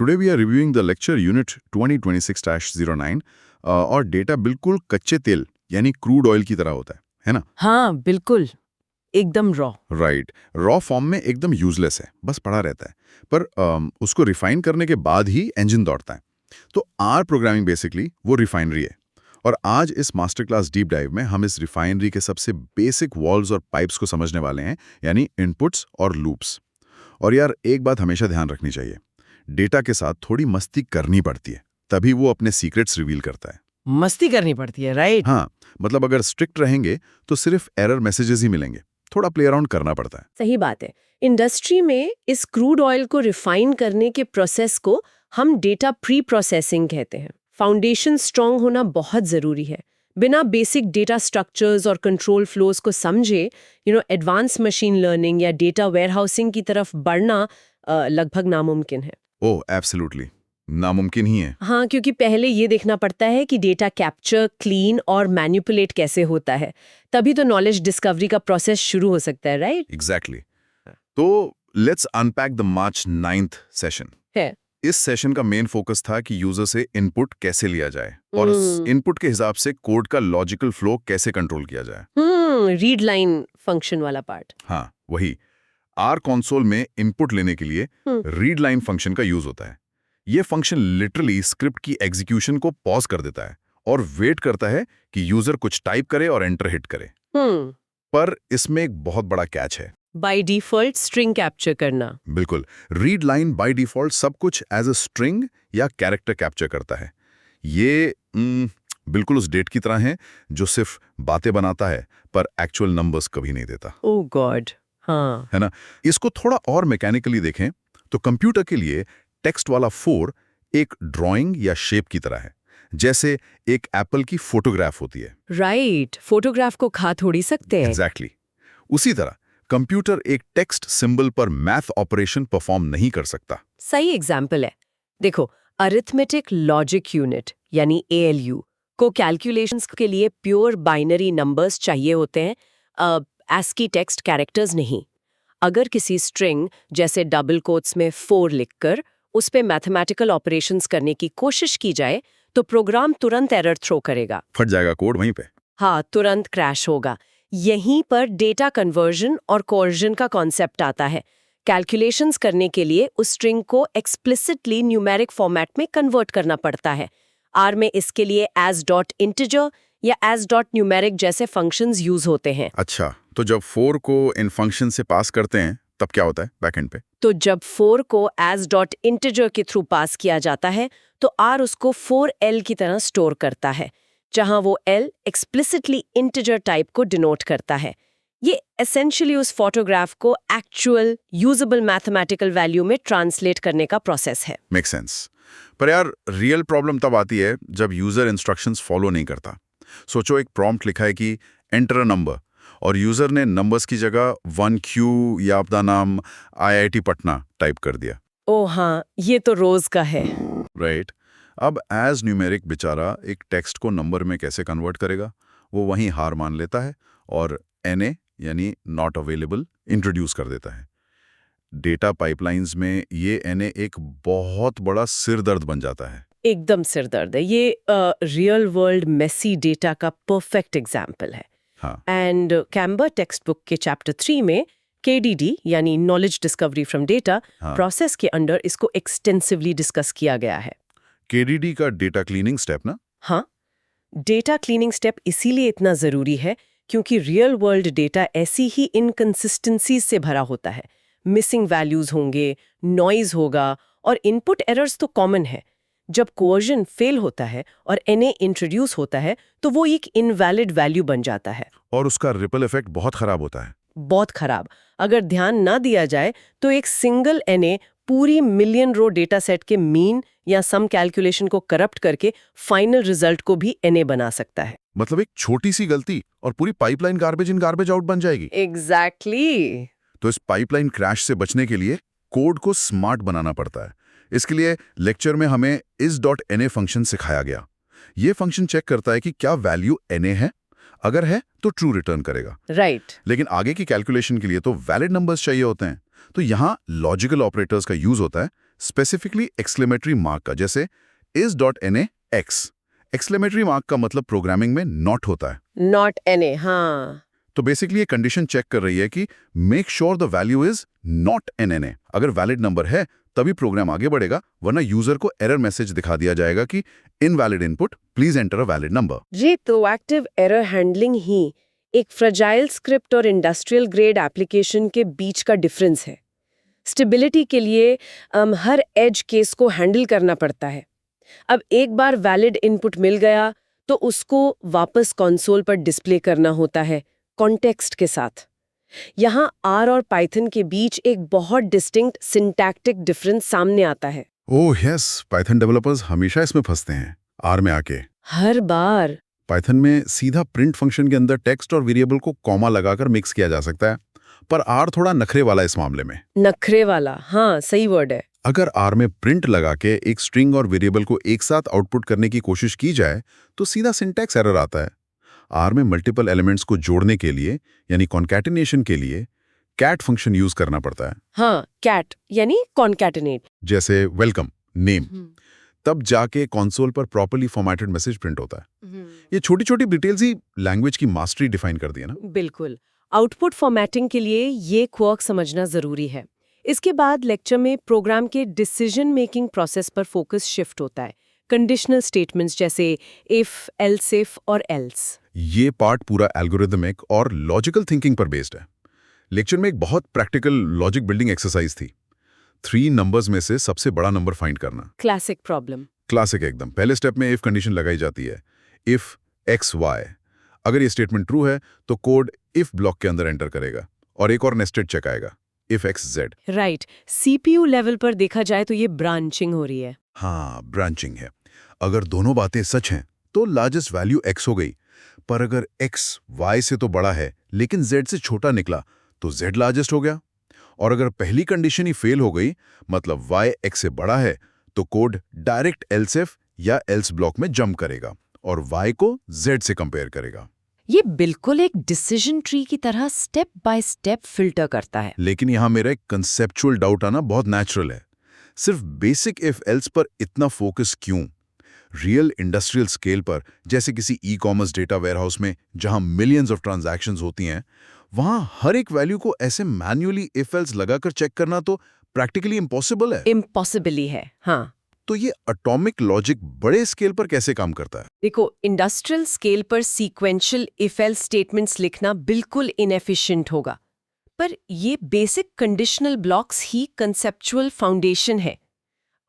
Today we are reviewing the lecture unit 2026-09 और data बिल्कुल कच्चे तेल यानी क्रूड ऑयल की तरह होता है ना? हाँ बिल्कुल, एकदम रॉ। राइट, रॉ फॉर्म में एकदम यूजलेस है, बस पड़ा रहता है। पर उसको रिफाइन करने के बाद ही इंजन दौड़ता है। तो आर प्रोग्रामिंग बेसिकली वो रिफाइनरी है। और आज इस मास्टर क्लास डीप डाइव में हम इस रिफाइनरी के सबसे बेसिक वॉल्व्स और पाइप्स को समझने वाले हैं, यानी इनपुट्स और लूप्स। और यार एक बात हमेशा ध्यान रखनी चाहिए, डेटा के साथ थोड़ी मस्ती करनी पड़ती है, तभी वो अपने सीक्रेट्स रिवील करता है। मस्ती करनी पड़ती है, राइट? हाँ, मतलब अगर स्ट्रिक्ट रहेंगे तो सिर्फ एरर मैसेजेस ही मिलेंगे, थोड़ा प्ले अराउंड करना पड़ता है। सही बात है। इंडस्ट्री में इस क्रूड ऑयल को रिफाइन करने के प्रोसेस को हम डेटा प्री प्रोसेसिंग कहते हैं। फाउंडेशन स्ट्रांग होना बहुत जरूरी है। बिना बेसिक डेटा स्ट्रक्चर्स और कंट्रोल फ्लोज को समझे एडवांस मशीन लर्निंग या डेटा वेयरहाउसिंग की तरफ बढ़ना लगभग नामुमकिन है। ओह एब्सोल्युटली, नामुमकिन ही है। हाँ, क्योंकि पहले ये देखना पड़ता है कि डेटा कैप्चर, क्लीन और मैनिपुलेट कैसे होता है, तभी तो नॉलेज डिस्कवरी का प्रोसेस शुरू हो सकता है, राइट? एग्जैक्टली। तो let's unpack the March 9th session. है। इस सेशन का मेन फोकस था कि यूजर से इनपुट कैसे लिया जाए और उस इनपुट के हिसाब से कोड का लॉजिकल फ्लो कैसे कंट्रोल किया जाए। रीड लाइन फंक्शन वाला पार्ट। हाँ वही, आर कंसोल में इनपुट लेने के लिए रीड लाइन फंक्शन का यूज होता है। ये फंक्शन लिटरली स्क्रिप्ट की एग्जीक्यूशन को पॉज कर देता है और वेट करता है कि यूजर कुछ टाइप करे और एंटर हिट करे। पर इसमें एक बहुत बड़ा कैच है। बाय डिफॉल्ट स्ट्रिंग कैप्चर करना। बिल्कुल, रीड लाइन बाय डिफॉल्ट सब कुछ एज अ स्ट्रिंग या कैरेक्टर कैप्चर करता है। ये बिल्कुल उस डेट की तरह है जो सिर्फ बातें बनाता है पर एक्चुअल नंबर्स कभी नहीं देता। ओह गॉड, हाँ। है ना? इसको थोड़ा और मैकेनिकली देखें तो कंप्यूटर के लिए टेक्स्ट वाला 4 एक ड्राइंग या शेप की तरह है, जैसे एक एप्पल की फोटोग्राफ होती है। राइट, फोटोग्राफ को खा थोड़ी सकते हैं। एग्जैक्टली। उसी तरह कंप्यूटर एक टेक्स्ट सिंबल पर मैथ ऑपरेशन परफॉर्म नहीं कर सकता। सही एग्जाम्पल है। देखो, अरिथमेटिक लॉजिक यूनिट यानी ALU को कैलकुलेशंस के लिए प्योर बाइनरी नंबर्स चाहिए होते हैं, ASCII टेक्स्ट कैरेक्टर्स नहीं। अगर किसी स्ट्रिंग जैसे डबल कोट्स में 4 लिखकर उस पे मैथमेटिकल ऑपरेशंस करने की कोशिश की जाए तो प्रोग्राम तुरंत एरर थ्रो करेगा। फट जाएगा कोड वहीं पे। हाँ, तुरंत क्रैश होगा। यहीं पर डेटा कन्वर्जन और कोर्जन का कॉन्सेप्ट आता है। कैलकुलेशंस करने के लिए उस स्ट्रिंग को एक्सप्लिसिटली न्यूमेरिक फॉर्मेट में कन्वर्ट करना पड़ता है। आर में इसके लिए as.integer या as.numeric जैसे फंक्शंस यूज होते हैं। अच्छा, तो जब 4 को इन फंक्शन से पास करते हैं तब क्या होता है बैकएंड पे? तो जब 4 को as.integer के थ्रू पास किया जाता है तो R उसको 4L की तरह स्टोर करता है, जहां वो L एक्सप्लिसिटली इंटीजर टाइप को डिनोट करता है। ये एसेंशियली उस फोटोग्राफ को एक्चुअल यूजेबल मैथमेटिकल वैल्यू में ट्रांसलेट करने का प्रोसेस है। Make sense. पर यार रियल प्रॉब्लम तब आती है जब यूजर इंस्ट्रक्शंस फॉलो नहीं करता। सोचो एक प्रॉम्प्ट लिखा है कि एंटर अ नंबर और यूजर ने नंबर्स की जगह 1Q या अपना नाम IIT पटना टाइप कर दिया। ओ हाँ, ये तो रोज का है। राइट। अब एज न्यूमेरिक बेचारा एक टेक्स्ट को नंबर में कैसे कन्वर्ट करेगा? वो वहीं हार मान लेता है और NA यानी नॉट अवेलेबल इंट्रोड्यूस कर देता है। डेटा पाइपलाइंस में ये NA एक बहुत बड़ा सिरदर्द बन जाता है। एकदम सिरदर्द है। ये रियल वर्ल्ड मेसी डेटा का परफेक्ट एग्जाम्पल है। हाँ। एंड कैम्बर टेक्स्ट बुक के चैप्टर 3 में KDD यानी knowledge discovery from data process के अंडर इसको एक्सटेंसिवली डिस्कस किया गया है। KDD का डेटा क्लीनिंग स्टेप ना? हाँ, डेटा क्लीनिंग स्टेप इसीलिए इतना जरूरी है क्योंकि रियल वर्ल्ड डेटा ऐसी ही इनकंसिस्टेंसीज से भरा होता है। मिसिंग वैल्यूज होंगे, नॉइज होगा और इनपुट एरर्स तो कॉमन है। जब कोवर्जन फेल होता है और NA इंट्रोड्यूस होता है तो वो एक इनवैलिड वैल्यू बन जाता है और उसका रिपल इफेक्ट बहुत खराब होता है। बहुत खराब। अगर ध्यान ना दिया जाए तो एक सिंगल NA पूरी मिलियन रो डेटा सेट के मीन या सम कैलकुलेशन को करप्ट करके फाइनल रिजल्ट को भी NA बना सकता है। मतलब एक छोटी सी गलती और पूरी pipeline garbage in garbage out बन जाएगी। एग्जैक्टली। तो इस पाइपलाइन क्रैश से बचने के लिए कोड को स्मार्ट बनाना पड़ता है। इसके लिए लेक्चर में हमें is.NA फंक्शन सिखाया गया। ये फंक्शन चेक करता है कि क्या वैल्यू NA है, अगर है तो ट्रू रिटर्न करेगा। राइट। लेकिन आगे की कैलकुलेशन के लिए तो वैलिड नंबर्स चाहिए होते हैं, तो यहाँ लॉजिकल ऑपरेटर्स का यूज होता है स्पेसिफिकली एक्सक्लेमेटरी मार्क का, जैसे is.na x। एक्सक्लेमेटरी मार्क का मतलब प्रोग्रामिंग में नॉट होता है। नॉट एन हाँ। तो बेसिकली ये कंडीशन चेक कर रही है कि make sure the value is not N N A. अगर वैलिड नंबर है तभी प्रोग्राम आगे बढ़ेगा, वरना यूजर को एरर मैसेज दिखा दिया जाएगा कि invalid input, please enter a valid number. ये प्रोएक्टिव एरर हैंडलिंग ही एक फ्रेजाइल स्क्रिप्ट और इंडस्ट्रियल ग्रेड एप्लीकेशन के बीच का डिफरेंस है। स्टेबिलिटी के लिए हर एज केस को हैंडल करना पड़ता है। अब एक बार वैलिड इनपुट मिल गया तो उसको वापस कंसोल पर डिस्प्ले करना होता है कॉन्टेक्स्ट के साथ। यहाँ R और पाइथन के बीच एक बहुत डिस्टिंक्ट सिंटैक्टिक डिफरेंस सामने आता है। ओह यस, पाइथन डेवलपर्स हमेशा इसमें फंसते हैं, आर में आके। हर बार पाइथन में सीधा प्रिंट फंक्शन के अंदर टेक्स्ट और वेरिएबल को कॉमा लगाकर मिक्स किया जा सकता है, पर आर थोड़ा नखरे वाला इस मामले में। नखरे वाला, हाँ सही वर्ड है। अगर आर में प्रिंट लगा के एक स्ट्रिंग और वेरिएबल को एक साथ आउटपुट करने की कोशिश की जाए तो सीधा सिंटैक्स एरर आता है। आर में मल्टीपल एलिमेंट्स को जोड़ने के लिए यानी कॉन्कैटिनेशन के लिए कैट फंक्शन यूज करना पड़ता है। हाँ, कैट यानी कॉन्कैटिनेट। जैसे वेलकम, नेम, तब जाके कंसोल पर प्रॉपर्ली फॉर्मेटेड मैसेज प्रिंट होता है। ये छोटी छोटी डिटेल्स ही लैंग्वेज की मास्टरी डिफाइन कर दी है ना। बिल्कुल, आउटपुट फॉर्मेटिंग के लिए ये क्वर्क समझना जरूरी है। इसके बाद लेक्चर में प्रोग्राम के डिसीजन मेकिंग प्रोसेस पर फोकस शिफ्ट होता है। कंडीशनल स्टेटमेंट्स जैसे इफ, एल्स इफ और एल्स। ये पार्ट पूरा एल्गोरिथमिक और लॉजिकल थिंकिंग पर बेस्ड है। लेक्चर में एक बहुत प्रैक्टिकल लॉजिक बिल्डिंग एक्सरसाइज थी। 3 नंबर्स में से सबसे बड़ा नंबर फाइंड करना। Classic problem. क्लासिक एकदम। पहले स्टेप में इफ कंडीशन लगाई जाती है, इफ एक्स वाई। अगर ये स्टेटमेंट ट्रू है तो कोड इफ ब्लॉक के अंदर एंटर करेगा और एक और नेस्टेड चेक आएगा, if x Z. Right, CPU level पर देखा जाए तो ये ब्रांचिंग हो रही है। हाँ, ब्रांचिंग है। अगर दोनों बातें सच हैं तो लार्जेस्ट वैल्यू एक्स हो गई, पर अगर एक्स वाई से तो बड़ा है लेकिन जेड से छोटा निकला तो जेड लार्जेस्ट हो गया। और अगर पहली कंडीशन ही फेल हो गई, मतलब वाई एक्स से बड़ा है, तो कोड डायरेक्ट एल्स इफ या एल्स ब्लॉक में जंप करेगा और वाई को जेड से कंपेयर करेगा। ये बिल्कुल एक डिसीजन ट्री की तरह स्टेप बाय स्टेप फिल्टर करता है। लेकिन यहां मेरा एक कंसेप्चुअल डाउट आना बहुत नेचुरल है। सिर्फ बेसिक इफ एल्स पर इतना फोकस क्यों? रियल इंडस्ट्रियल स्केल पर, जैसे किसी ई कॉमर्स डेटा वेयरहाउस में जहां मिलियंस ऑफ ट्रांजैक्शंस होती हैं, वहां हर एक वैल्यू को ऐसे मैन्युअली इफ एल्स लगाकर चेक करना तो प्रैक्टिकली इम्पॉसिबल है। इम्पॉसिबली है, हाँ। तो ये एटॉमिक लॉजिक बड़े स्केल पर कैसे काम करता है? देखो, इंडस्ट्रियल स्केल पर सीक्वेंशियल इफ एल्स स्टेटमेंट्स लिखना बिल्कुल इनएफिशिएंट होगा, पर ये बेसिक कंडीशनल ब्लॉक्स ही कंसेप्चुअल फाउंडेशन है।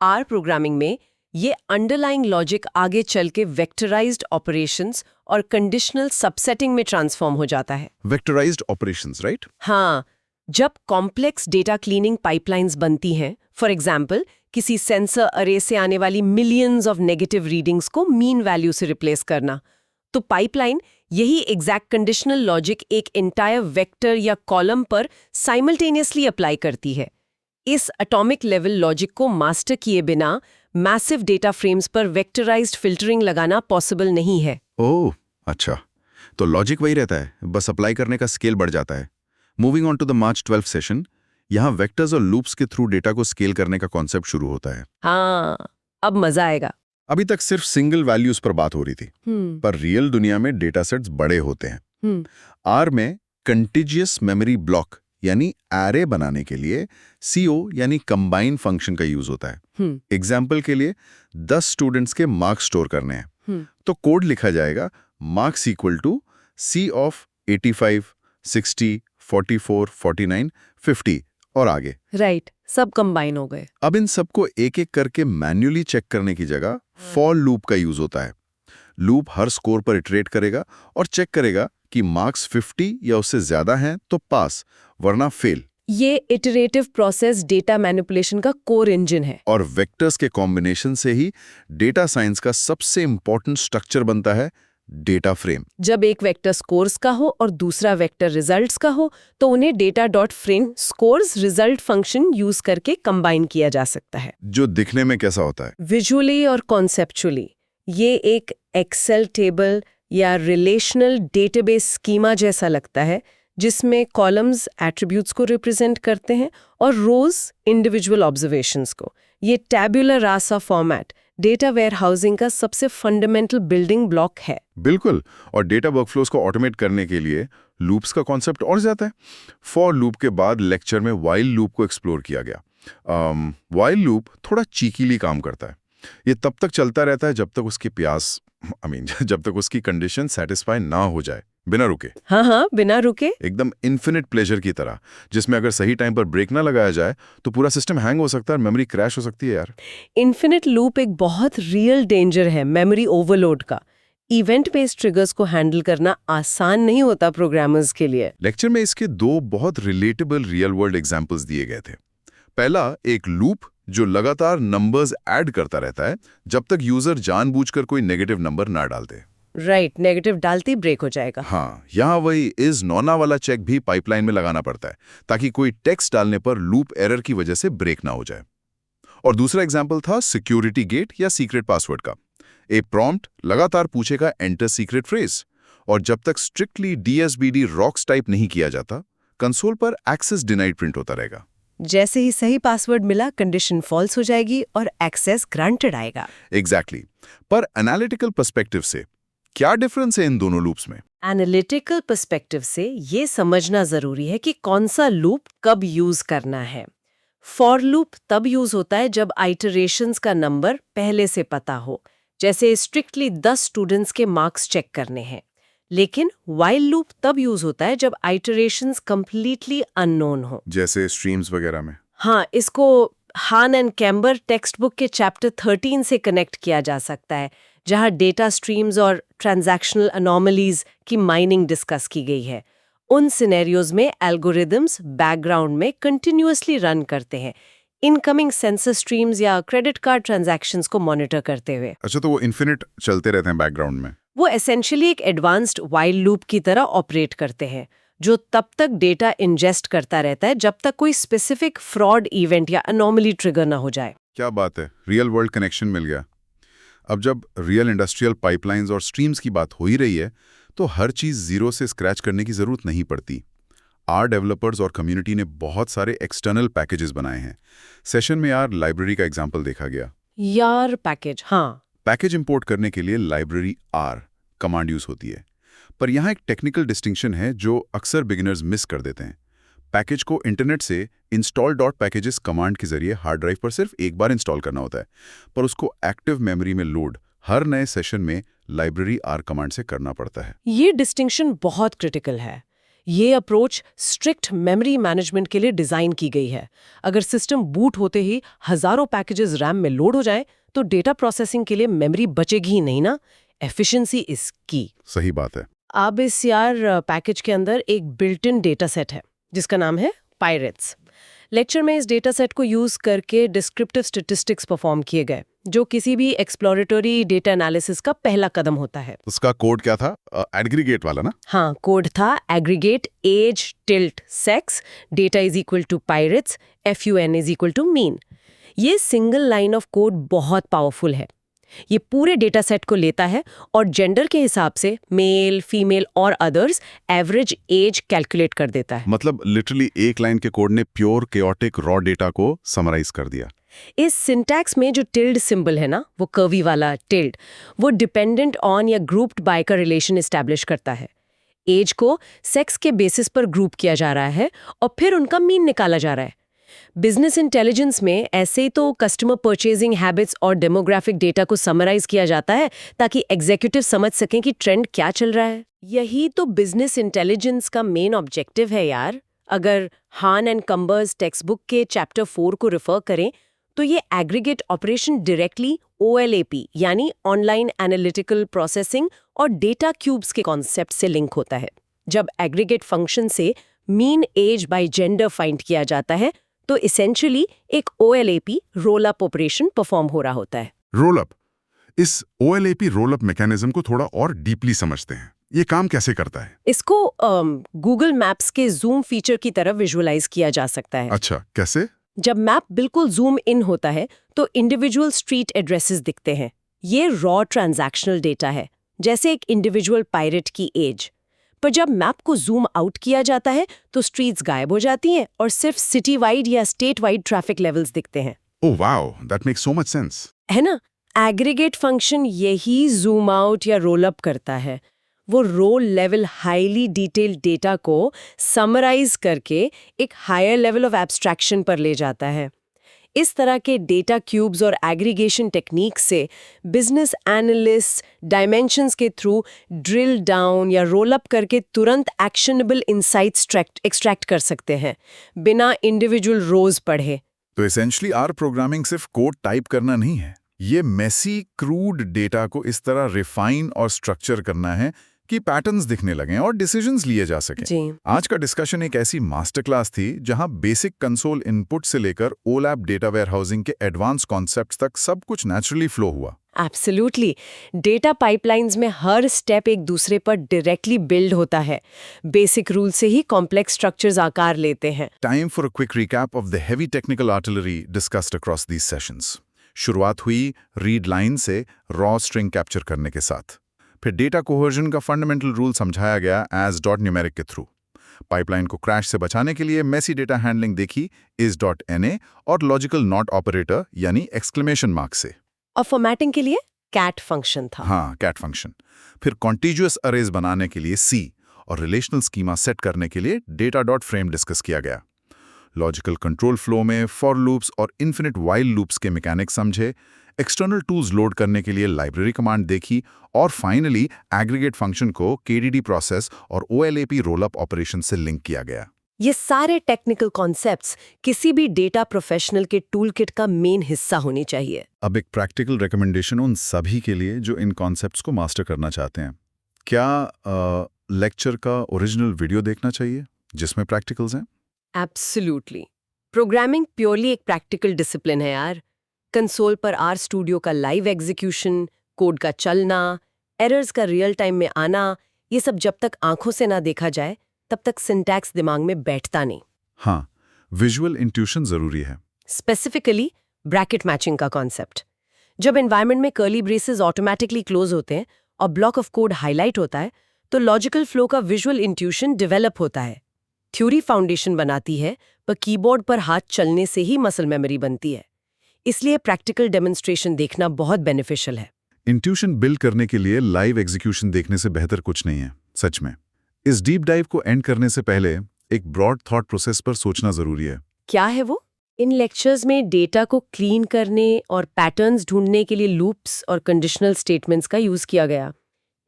आर प्रोग्रामिंग में ये अंडरलाइंग लॉजिक आगे चल के वेक्टराइज्ड ऑपरेशंस और कंडीशनल सबसेटिंग में ट्रांसफॉर्म हो जाता है। वेक्टराइज्ड ऑपरेशंस, राइट? हाँ, जब कॉम्प्लेक्स डेटा क्लीनिंग पाइपलाइंस बनती हैं, फॉर एग्जाम्पल किसी सेंसर अरे से आने वाली मिलियंस ऑफ नेगेटिव रीडिंग्स को मीन वैल्यू से रिप्लेस करना, तो पाइपलाइन यही एग्जैक्ट कंडीशनल लॉजिक एक एंटायर वेक्टर या कॉलम पर साइमल्टेनियसली अप्लाई करती है। इस एटॉमिक लेवल लॉजिक को मास्टर किए बिना मैसिव डेटा फ्रेम्स पर वेक्टराइज्ड फिल्टरिंग लगाना पॉसिबल नहीं है। ओह, अच्छा। तो लॉजिक वही रहता है, बस अप्लाई करने का स्केल बढ़ जाता है। Moving on to the March 12 session, यहाँ वेक्टर्स और लूप्स के थ्रू डेटा को स्केल करने का कॉन्सेप्ट शुरू होता है। हाँ, अब मजा आएगा। अभी तक सिर्फ सिंगल वैल्यूज पर बात हो रही थी, पर रियल दुनिया में डेटा सेट्स बड़े होते हैं। आर में कंटिजियस मेमोरी ब्लॉक यानी एरे बनाने के लिए CO यानी कंबाइन फंक्शन का यूज होता है। एग्जाम्पल के लिए 10 स्टूडेंट्स के मार्क्स स्टोर करने हैं, तो कोड लिखा जाएगा marks equal to C of 85, 60, 44, 49, 50 और आगे। राइट, सब कंबाइन हो गए। अब इन सबको एक एक करके मैन्युअली चेक करने की जगह फॉर लूप का यूज होता है। लूप हर स्कोर पर इटरेट करेगा और चेक करेगा कि मार्क्स 50 या उससे ज्यादा हैं तो पास, वरना फेल। ये इटरेटिव प्रोसेस डेटा मैनिपुलेशन का कोर इंजन है। और वेक्टर्स के कॉम्बिनेशन से ही डेटा साइंस का सबसे इंपॉर्टेंट स्ट्रक्चर बनता है, डेटा फ्रेम। जब एक वेक्टर स्कोर्स का हो और दूसरा वेक्टर रिजल्ट्स का हो, तो उन्हें data dot frame scores result function use करके कंबाइन किया जा सकता है। जो दिखने में कैसा होता है? विजुअली और कॉन्सेप्चुअली ये एक एक्सेल टेबल या रिलेशनल डेटाबेस स्कीमा जैसा लगता है, जिसमें कॉलम्स एट्रीब्यूट्स को रिप्रेजेंट करते हैं और रोज इंडिविजुअल ऑब्जर्वेशंस को। ये टैब्यूलर रासा फॉर्मेट डेटा वेयरहाउसिंग का सबसे फंडामेंटल बिल्डिंग ब्लॉक है। बिल्कुल, और डेटा वर्कफ्लोज को ऑटोमेट करने के लिए लूप्स का कॉन्सेप्ट और जाता है। फॉर लूप के बाद लेक्चर में व्हाइल लूप को एक्सप्लोर किया गया। व्हाइल लूप थोड़ा चीकीली काम करता है। ये तब तक चलता रहता है जब तक उसकी प्यास जब तक उसकी कंडीशन सेटिस्फाई ना हो जाए, बिना रुके। हाँ, बिना रुके। एकदम इन्फिनिट प्लेजर की तरह, जिसमें अगर सही टाइम पर ब्रेक ना लगाया जाए तो पूरा सिस्टम हैंग हो सकता है और मेमोरी क्रैश हो सकती है यार। इन्फिनिट लूप एक बहुत रियल डेंजर है मेमोरी ओवरलोड का। इवेंट बेस्ड ट्रिगर्स को हैंडल करना आसान नहीं होता प्रोग्रामर्स के लिए। लेक्चर में इसके 2 बहुत रिलेटेबल रियल वर्ल्ड एग्जांपल्स दिए गए थे। पहला, एक लूप जो लगातार नंबर्स ऐड करता रहता है जब तक यूजर जानबूझकर कोई नेगेटिव नंबर ना डाल दे। राइट, नेगेटिव डालती ब्रेक हो जाएगा। हाँ, यहाँ वही इज नॉना वाला चेक भी पाइपलाइन में लगाना पड़ता है ताकि कोई टेक्स्ट डालने पर लूप एरर की वजह से ब्रेक ना हो जाए। और दूसरा एग्जाम्पल था सिक्योरिटी गेट या सीक्रेट पासवर्ड का। ए प्रॉम्प्ट लगातार पूछेगा एंटर सीक्रेट फ्रेज, और जब तक स्ट्रिक्टली DSBD रॉक्स टाइप नहीं किया जाता, कंसोल पर एक्सेस डिनाइड प्रिंट होता रहेगा। जैसे ही सही पासवर्ड मिला, कंडीशन फॉल्स हो जाएगी और एक्सेस ग्रांटेड आएगा। एग्जैक्टली। पर एनालिटिकल पर्सपेक्टिव से क्या डिफरेंस है इन दोनों लूप्स में? एनालिटिकल पर्सपेक्टिव से ये समझना जरूरी है कि कौन सा लूप कब यूज करना है। फॉर लूप तब यूज होता है जब आइटरेशंस का नंबर पहले से पता हो, जैसे स्ट्रिक्टली 10 स्टूडेंट्स के मार्क्स चेक करने हैं। लेकिन व्हाइल लूप तब यूज होता है जब आइटरेशंस कंप्लीटली अननोन हो, जैसे स्ट्रीम्स वगैरह में। हाँ, इसको हान एंड कैम्बर टेक्स्ट बुक के चैप्टर 13 से कनेक्ट किया जा सकता है, जहां डेटा स्ट्रीम्स और ट्रांजैक्शनल अनोमलीज की माइनिंग डिस्कस की गई है। उन सिनेरियोज में एल्गोरिदम्स बैकग्राउंड में कंटिन्यूअसली रन करते हैं, इनकमिंग सेंसर स्ट्रीम्स या क्रेडिट कार्ड ट्रांजैक्शंस को मॉनिटर करते हुए। अच्छा, तो वो इन्फिनिट चलते रहते हैं बैकग्राउंड में? वो एसेंशियली एक एडवांस्ड व्हाइल लूप की तरह ऑपरेट करते हैं, जो तब तक डेटा इंजेस्ट करता रहता है जब तक कोई स्पेसिफिक फ्रॉड इवेंट या अनोमली ट्रिगर ना हो जाए। क्या बात है, रियल वर्ल्ड कनेक्शन मिल गया। अब जब रियल इंडस्ट्रियल पाइपलाइंस और स्ट्रीम्स की बात हो ही रही है, तो हर चीज़ जीरो से स्क्रैच करने की ज़रूरत नहीं पड़ती। आर डेवलपर्स और कम्युनिटी ने बहुत सारे एक्सटर्नल पैकेजेस बनाए हैं। सेशन में यार लाइब्रेरी का एग्जाम्पल देखा गया। यार पैकेज, हाँ। पैकेज इंपोर्ट करने के लिए लाइब्रेरी आर कमांड यूज होती है, पर यहाँ एक टेक्निकल डिस्टिंक्शन है जो अक्सर बिगिनर्स मिस कर देते हैं। पैकेज को इंटरनेट से install.packages कमांड के जरिए हार्ड ड्राइव पर सिर्फ एक बार इंस्टॉल करना होता है, पर उसको एक्टिव मेमोरी में लोड हर नए सेशन में लाइब्रेरी आर कमांड से करना पड़ता है। ये डिस्टिंक्शन बहुत क्रिटिकल है। ये अप्रोच स्ट्रिक्ट मेमोरी मैनेजमेंट के लिए डिजाइन की गई है। अगर सिस्टम बूट होते ही हजारों पैकेजेस रैम में लोड हो जाए तो डेटा प्रोसेसिंग के लिए मेमोरी बचेगी ही नहीं ना। एफिशिएंसी इज की। सही बात है। अब इस पैकेज के अंदर एक बिल्ट इन डेटा सेट है जिसका नाम है पायरेट्स। लेक्चर में इस डेटा सेट को यूज करके डिस्क्रिप्टिव स्टैटिस्टिक्स परफॉर्म किए गए, जो किसी भी एक्सप्लोरेटरी डेटा एनालिसिस का पहला कदम होता है। उसका कोड क्या था? एग्रीगेट वाला ना? हाँ, कोड था aggregate age tilde sex data is equal to pirates FUN is equal to mean. ये सिंगल लाइन ऑफ कोड बहुत पावरफुल है। ये पूरे डेटा सेट को लेता है और जेंडर के हिसाब से मेल, फीमेल और अदर्स एवरेज एज कैलकुलेट कर देता है। मतलब लिटरली एक लाइन के कोड ने प्योर केओटिक रॉ डेटा को समराइज कर दिया। इस सिंटैक्स में जो टिल्ड सिंबल है ना, वो कर्वी वाला टिल्ड, वो डिपेंडेंट ऑन या ग्रुप्ड बाय का रिलेशन एस्टैब्लिश करता है। एज को सेक्स के बेसिस पर ग्रुप किया जा रहा है और फिर उनका मीन निकाला जा रहा है। बिजनेस इंटेलिजेंस में ऐसे ही तो कस्टमर परचेजिंग हैबिट्स और डेमोग्राफिक डेटा को समराइज किया जाता है ताकि एग्जीक्यूटिव समझ सकें कि ट्रेंड क्या चल रहा है। यही तो बिजनेस इंटेलिजेंस का मेन ऑब्जेक्टिव है यार। अगर Han and Kamber's text book के चैप्टर 4 को रेफर करें तो ये एग्रीगेट ऑपरेशन डायरेक्टली OLAP यानी ऑनलाइन एनालिटिकल प्रोसेसिंग और डेटा क्यूब्स के कॉन्सेप्ट से लिंक होता है। जब एग्रीगेट फंक्शन से mean age by gender find किया जाता है तो इसेंशियली एक OLAP roll up operation perform हो रहा होता है। Roll up. इस OLAP रोल अप मैकेनिज्म को थोड़ा और डीपली समझते हैं। ये काम कैसे करता है? इसको गूगल मैप्स के जूम फीचर की तरह विजुअलाइज किया जा सकता है। अच्छा, कैसे? जब मैप बिल्कुल जूम इन होता है तो इंडिविजुअल स्ट्रीट एड्रेसेस दिखते हैं। ये रॉ ट्रांजैक्शनल डेटा है, जैसे एक इंडिविजुअल पायरेट की एज। पर जब मैप को जूम आउट किया जाता है तो स्ट्रीट्स गायब हो जाती हैं और सिर्फ सिटी वाइड या स्टेट वाइड ट्रैफिक लेवल्स दिखते हैं। Oh wow, that makes so much sense. है ना? एग्रीगेट फंक्शन यही जूम आउट या रोल अप करता है। वो रो लेवल हाईली डिटेल्ड डेटा को समराइज करके एक हायर लेवल ऑफ एब्स्ट्रैक्शन पर ले जाता है। इस तरह के डेटा क्यूब्स और एग्रीगेशन टेक्निक से बिजनेस एनालिस्ट डायमेंशंस के थ्रू ड्रिल डाउन या रोल अप करके तुरंत एक्शनेबल इंसाइट्स एक्सट्रैक्ट कर सकते हैं, बिना इंडिविजुअल रोज पढ़े। तो एसेंशियली आर प्रोग्रामिंग सिर्फ कोड टाइप करना नहीं है, ये मेसी क्रूड डेटा को इस तरह रिफाइन और स्ट्रक्चर करना है कि पैटर्न्स दिखने लगें और डिसीजंस लिए जा सकें। जी। आज का डिस्कशन एक ऐसी मास्टर क्लास थी जहां बेसिक कंसोल इनपुट से लेकर ओलैप डेटा वेयरहाउसिंग के एडवांस कॉन्सेप्ट्स तक सब कुछ नेचुरली फ्लो हुआ। एब्सोल्युटली। डेटा पाइपलाइंस में हर स्टेप एक दूसरे पर डायरेक्टली बिल्ड होता है। बेसिक रूल से ही कॉम्प्लेक्स स्ट्रक्चर्स आकार लेते हैं। Time for a quick recap of the heavy technical artillery discussed across these sessions. शुरुआत हुई रीड लाइन से रॉ स्ट्रिंग कैप्चर करने के साथ। फिर डेटा कोहर्जन का फंडामेंटल रूल समझाया गया एज डॉट न्यूमेरिक के थ्रू। पाइपलाइन को क्रैश से बचाने के लिए मेसी डेटा हैंडलिंग देखी is.na और लॉजिकल नॉट ऑपरेटर यानी एक्सक्लेमेशन मार्क से। और फॉर्मेटिंग के लिए कैट फंक्शन था। हाँ, कैट फंक्शन। फिर कॉन्टिग्युअस अरेज बनाने के लिए सी और रिलेशनल स्कीमा सेट करने के लिए डेटा डॉट फ्रेम डिस्कस किया गया। लॉजिकल कंट्रोल फ्लो में फॉर लूप्स और इन्फिनिट वाइल लूप्स के मैकेनिक्स समझे, एक्सटर्नल टूल्स लोड करने के लिए लाइब्रेरी कमांड देखी और फाइनली एग्रीगेट फंक्शन को केडीडी प्रोसेस और ओएलएपी रोलअप ऑपरेशन से लिंक किया गया। ये सारे टेक्निकल कॉन्सेप्ट्स किसी भी डेटा प्रोफेशनल के टूलकिट का मेन हिस्सा होनी चाहिए। अब एक प्रैक्टिकल रिकमेंडेशन उन सभी के लिए जो इन कॉन्सेप्ट्स को मास्टर करना चाहते हैं। क्या लेक्चर का ओरिजिनल वीडियो देखना चाहिए जिसमें प्रैक्टिकल्स हैं? एब्सोल्युटली। प्रोग्रामिंग प्योरली एक प्रैक्टिकल डिसिप्लिन है यार। कंसोल पर आर स्टूडियो का लाइव एग्जीक्यूशन, कोड का चलना, एरर्स का रियल टाइम में आना, ये सब जब तक आंखों से ना देखा जाए तब तक सिंटैक्स दिमाग में बैठता नहीं। हाँ, विजुअल इंट्यूशन जरूरी है। स्पेसिफिकली ब्रैकेट मैचिंग का कॉन्सेप्ट। जब एनवायरनमेंट में कर्ली ब्रेसेस ऑटोमेटिकली क्लोज होते हैं और ब्लॉक ऑफ कोड हाईलाइट होता है, तो लॉजिकल फ्लो का विजुअल इंट्यूशन डेवलप होता है। थ्योरी फाउंडेशन बनाती है, पर कीबोर्ड पर हाथ चलने से ही मसल मेमोरी बनती है। इसलिए प्रैक्टिकल डेमोन्स्ट्रेशन देखना बहुत बेनिफिशियल है। इंट्यूशन बिल्ड करने के लिए लाइव एग्जीक्यूशन देखने से बेहतर कुछ नहीं है, सच में। इस डीप डाइव को एंड करने से पहले एक ब्रॉड थॉट प्रोसेस पर सोचना जरूरी है। क्या है वो? इन लेक्चर्स में डेटा को क्लीन करने और पैटर्न्स ढूंढने के लिए लूप्स और कंडीशनल स्टेटमेंट्स का यूज किया गया।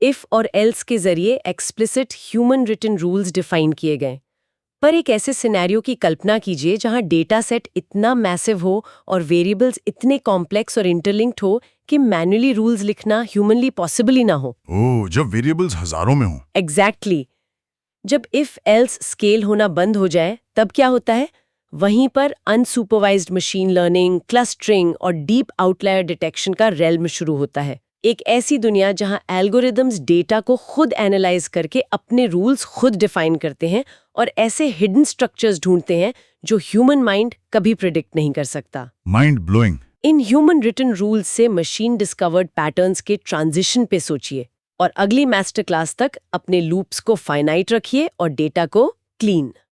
इफ और एल्स के जरिए explicit human written rules define किए गए। पर एक ऐसे सिनेरियो की कल्पना कीजिए जहां डेटा सेट इतना मैसिव हो और वेरिएबल्स इतने कॉम्प्लेक्स और इंटरलिंक्ड हो कि मैन्युअली रूल्स लिखना ह्यूमनली पॉसिबल ही ना हो। ओह, जब वेरिएबल्स हजारों में हो। एग्जैक्टली। जब इफ एल्स स्केल होना बंद हो जाए तब क्या होता है? वहीं पर अनसुपरवाइज्ड मशीन लर्निंग, क्लस्टरिंग और डीप आउटलायर डिटेक्शन का रेल्म शुरू होता है। एक ऐसी दुनिया जहां एल्गोरिदम्स डेटा को खुद एनालाइज करके अपने रूल्स खुद डिफाइन करते हैं और ऐसे हिडन स्ट्रक्चर्स ढूंढते हैं जो ह्यूमन माइंड कभी प्रिडिक्ट नहीं कर सकता। Mind blowing. इन ह्यूमन रिटन रूल्स से मशीन डिस्कवर्ड पैटर्न्स के ट्रांजिशन पे सोचिए और अगली मास्टर क्लास तक अपने लूप्स को फाइनाइट रखिए और डेटा को क्लीन।